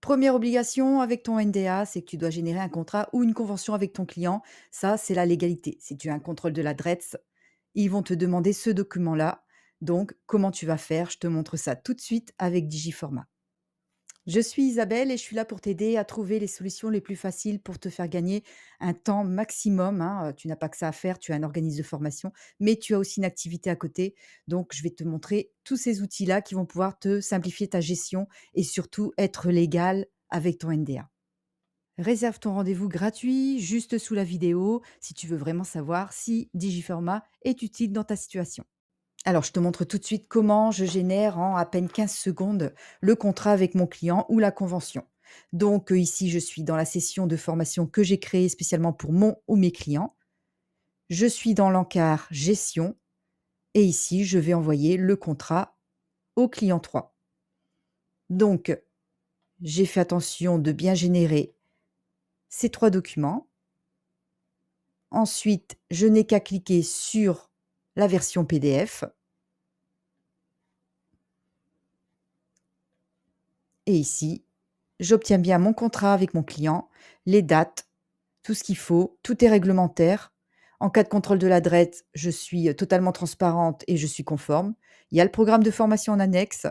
Première obligation avec ton NDA, c'est que tu dois générer un contrat ou une convention avec ton client. Ça, c'est la légalité. Si tu as un contrôle de l'adresse, ils vont te demander ce document-là. Donc, comment tu vas faire? Je te montre ça tout de suite avec Digiformat. Je suis Isabelle et je suis là pour t'aider à trouver les solutions les plus faciles pour te faire gagner un temps maximum, hein. Tu n'as pas que ça à faire, tu as un organisme de formation, mais tu as aussi une activité à côté. Donc, je vais te montrer tous ces outils-là qui vont pouvoir te simplifier ta gestion et surtout être légal avec ton NDA. Réserve ton rendez-vous gratuit juste sous la vidéo si tu veux vraiment savoir si Digiformat est utile dans ta situation. Alors, je te montre tout de suite comment je génère en à peine 15 secondes le contrat avec mon client ou la convention. Donc, ici, je suis dans la session de formation que j'ai créée spécialement pour mon ou mes clients. Je suis dans l'encart gestion et ici, je vais envoyer le contrat au client 3. Donc, j'ai fait attention de bien générer ces 3 documents. Ensuite, je n'ai qu'à cliquer sur la version PDF et ici, j'obtiens bien mon contrat avec mon client, les dates, tout ce qu'il faut, tout est réglementaire. En cas de contrôle de l'adresse, je suis totalement transparente et je suis conforme. Il y a le programme de formation en annexe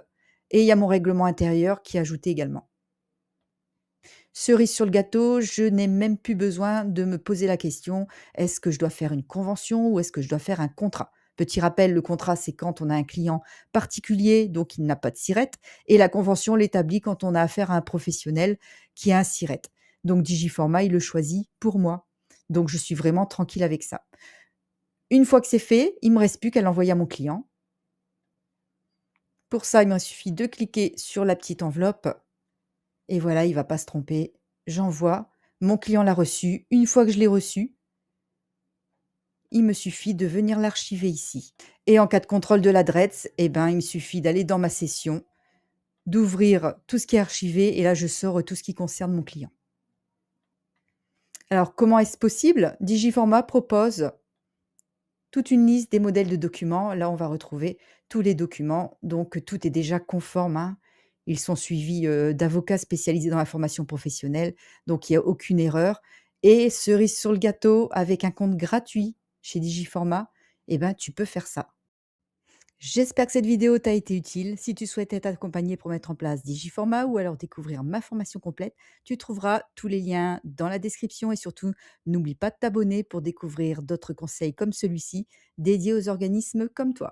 et il y a mon règlement intérieur qui est ajouté également. Cerise sur le gâteau, je n'ai même plus besoin de me poser la question: «Est-ce que je dois faire une convention ou est-ce que je dois faire un contrat?» Petit rappel, le contrat, c'est quand on a un client particulier, donc il n'a pas de SIRET, et la convention l'établit quand on a affaire à un professionnel qui a un SIRET. Donc Digiformat, il le choisit pour moi. Donc je suis vraiment tranquille avec ça. Une fois que c'est fait, il me reste plus qu'à l'envoyer à mon client. Pour ça, il me suffit de cliquer sur la petite enveloppe et voilà, il va pas se tromper. J'envoie, mon client l'a reçu. Une fois que je l'ai reçu, il me suffit de venir l'archiver ici. Et en cas de contrôle de l'adresse, eh ben, il me suffit d'aller dans ma session, d'ouvrir tout ce qui est archivé et là, je sors tout ce qui concerne mon client. Alors, comment est-ce possible? Digiformat propose toute une liste des modèles de documents. Là, on va retrouver tous les documents, donc tout est déjà conforme, hein. Ils sont suivis, d'avocats spécialisés dans la formation professionnelle, donc il y a aucune erreur et cerise sur le gâteau, avec un compte gratuit chez Digiformat, eh ben, tu peux faire ça. J'espère que cette vidéo t'a été utile. Si tu souhaites être accompagné pour mettre en place Digiformat ou alors découvrir ma formation complète, tu trouveras tous les liens dans la description et surtout, n'oublie pas de t'abonner pour découvrir d'autres conseils comme celui-ci dédiés aux organismes comme toi.